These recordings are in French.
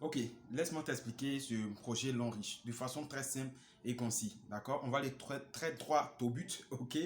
Ok, laisse-moi t'expliquer ce projet Long Riche de façon très simple et concise. D'accord? On va aller très droit au but. Ok?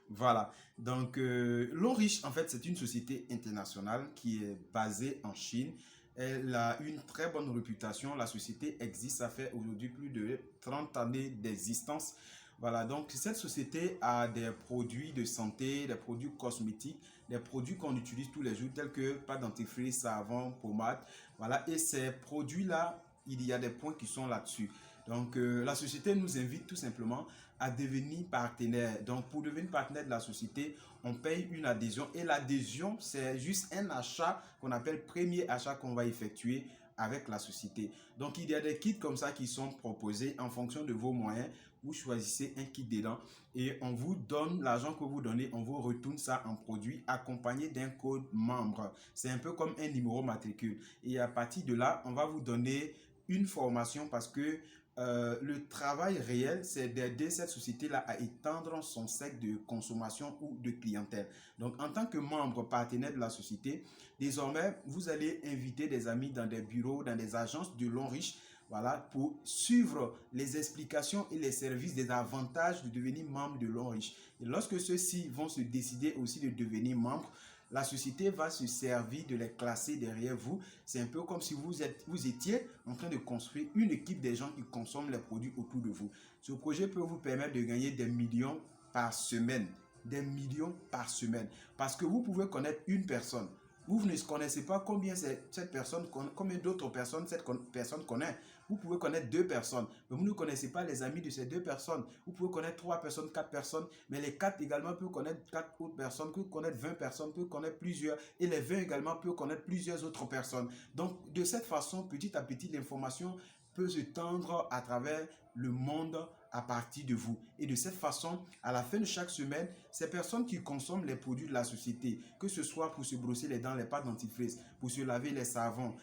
Voilà. Donc, Long Riche, en fait, c'est une société internationale qui est basée en Chine. Elle a une très bonne réputation. La société existe, ça fait aujourd'hui plus de 30 années d'existence. Voilà, donc cette société a des produits de santé, des produits cosmétiques, des produits qu'on utilise tous les jours tels que pâte dentifrice, savon, pommade. Voilà, et ces produits-là, il y a des points qui sont là-dessus. Donc, la société nous invite tout simplement à devenir partenaire. Donc, pour devenir partenaire de la société, on paye une adhésion. Et l'adhésion, c'est juste un achat qu'on appelle premier achat qu'on va effectuer avec la société. Donc, il y a des kits comme ça qui sont proposés en fonction de vos moyens. Vous choisissez un kit dedans et on vous donne l'argent que vous donnez, on vous retourne ça en produit accompagné d'un code membre. C'est un peu comme un numéro matricule. Et à partir de là, on va vous donner une formation parce que le travail réel, c'est d'aider cette société-là à étendre son cercle de consommation ou de clientèle. Donc, en tant que membre partenaire de la société, désormais, vous allez inviter des amis dans des bureaux, dans des agences de Long Riche, voilà, pour suivre les explications et les services des avantages de devenir membre de Long Riche. Et lorsque ceux-ci vont se décider aussi de devenir membre, la société va se servir de les classer derrière vous. C'est un peu comme si vous étiez en train de construire une équipe des gens qui consomment les produits autour de vous. Ce projet peut vous permettre de gagner des millions par semaine. Des millions par semaine. Parce que vous pouvez connaître une personne. Vous ne connaissez pas combien cette personne, combien d'autres personnes cette personne connaît. Vous pouvez connaître deux personnes, mais vous ne connaissez pas les amis de ces deux personnes. Vous pouvez connaître trois personnes, quatre personnes, mais les quatre également peuvent connaître quatre autres personnes, peuvent connaître 20 personnes, peuvent connaître plusieurs, et les 20 également peuvent connaître plusieurs autres personnes. Donc, de cette façon, petit à petit, l'information peut se tendre à travers le monde à partir de vous. Et de cette façon, à la fin de chaque semaine, ces personnes qui consomment les produits de la société, que ce soit pour se brosser les dents, les pâtes dentifrice, pour se laver les savons,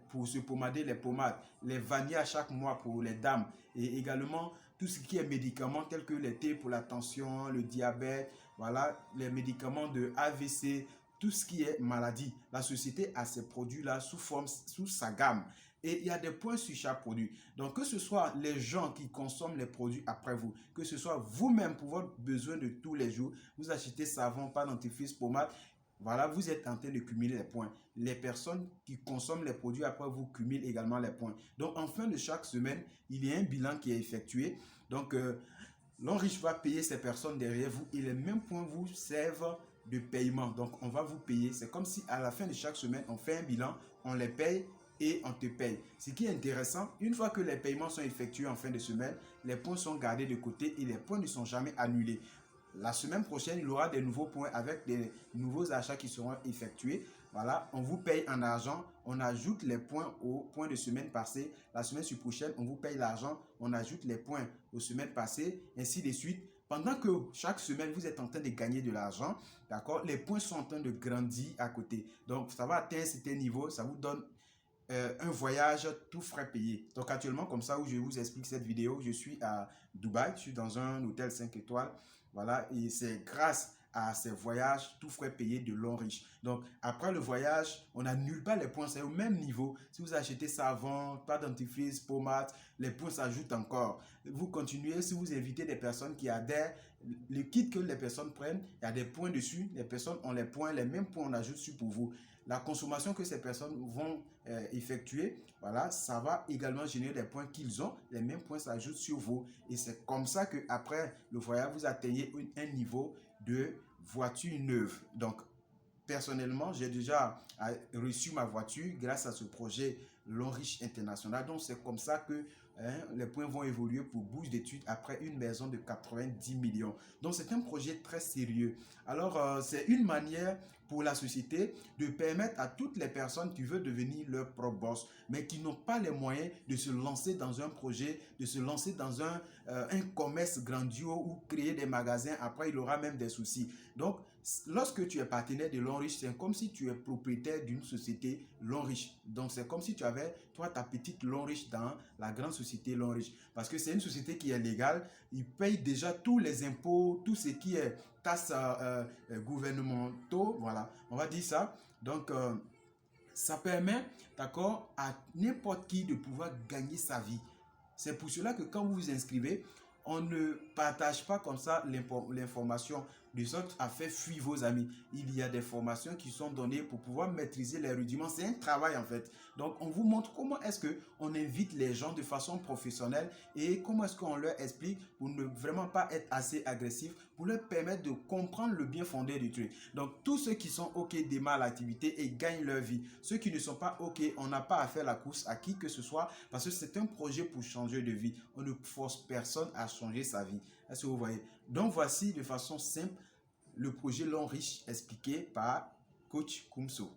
pour se pommader les pommades, les vanilles à chaque mois pour les dames, et également tout ce qui est médicaments tels que les thés pour la tension, le diabète, voilà, les médicaments de AVC, tout ce qui est maladie. La société a ces produits-là sous sa gamme. Et il y a des points sur chaque produit. Donc, que ce soit les gens qui consomment les produits après vous, que ce soit vous-même pour votre besoin de tous les jours, vous achetez savon, pâte dentifrice, pommade, voilà, vous êtes en train de cumuler les points. Les personnes qui consomment les produits après vous cumulent également les points. Donc, en fin de chaque semaine, il y a un bilan qui est effectué. Donc, l'enrichisseur va payer ces personnes derrière vous et les mêmes points vous servent de paiement. Donc, on va vous payer. C'est comme si à la fin de chaque semaine, on fait un bilan, on les paye et on te paye. Ce qui est intéressant, une fois que les paiements sont effectués en fin de semaine, les points sont gardés de côté et les points ne sont jamais annulés. La semaine prochaine, il y aura des nouveaux points avec des nouveaux achats qui seront effectués. Voilà, on vous paye en argent, on ajoute les points aux points de semaine passée. La semaine prochaine, on vous paye l'argent, on ajoute les points aux semaines passées, ainsi de suite. Pendant que chaque semaine, vous êtes en train de gagner de l'argent, d'accord, les points sont en train de grandir à côté. Donc, ça va atteindre un certain niveau, ça vous donne un voyage tout frais payé. Donc actuellement, comme ça où je vous explique cette vidéo, je suis à Dubaï, je suis dans un hôtel 5 étoiles. Voilà, et c'est grâce à ces voyages tout frais payés de Long Riche. Donc après le voyage, on n'annule pas les points, c'est au même niveau. Si vous achetez savon, pâte dentifrice, pommade, les points s'ajoutent encore. Vous continuez, si vous invitez des personnes qui adhèrent, le kit que les personnes prennent, il y a des points dessus, les personnes ont les points, les mêmes points on ajoute sur pour vous. La consommation que ces personnes vont effectuer, voilà, ça va également générer des points qu'ils ont, les mêmes points s'ajoutent sur vous. Et c'est comme ça qu'après le voyage, vous atteignez un niveau de voiture neuve. Donc, personnellement, j'ai déjà reçu ma voiture grâce à ce projet Long Riche International. Donc, c'est comme ça que les points vont évoluer pour bourse d'études après une maison de 90 millions. Donc, c'est un projet très sérieux. Alors, c'est une manière pour la société de permettre à toutes les personnes qui veulent devenir leur propre boss, mais qui n'ont pas les moyens de se lancer dans un projet, de se lancer dans un commerce grandiose ou créer des magasins. Après, il y aura même des soucis. Donc, lorsque tu es partenaire de Long Riche, c'est comme si tu es propriétaire d'une société Long Riche. Donc, c'est comme si tu avais, toi, ta petite Long Riche dans la grande société Long Riche. Parce que c'est une société qui est légale. Ils payent déjà tous les impôts, tout ce qui est taxes gouvernementaux. Voilà, on va dire ça. Donc, Ça permet, d'accord, à n'importe qui de pouvoir gagner sa vie. C'est pour cela que quand vous vous inscrivez, on ne partage pas comme ça l'information de sorte à faire fuir vos amis. Il y a des formations qui sont données pour pouvoir maîtriser les rudiments. C'est un travail en fait. Donc on vous montre comment est-ce qu'on invite les gens de façon professionnelle et comment est-ce qu'on leur explique pour ne vraiment pas être assez agressif, pour leur permettre de comprendre le bien fondé du truc. Donc tous ceux qui sont OK démarrent l'activité et gagnent leur vie. Ceux qui ne sont pas OK, on n'a pas à faire la course à qui que ce soit parce que c'est un projet pour changer de vie. On ne force personne à changer sa vie. Est-ce que vous voyez? Donc voici de façon simple le projet Long Riche expliqué par Coach Kumso.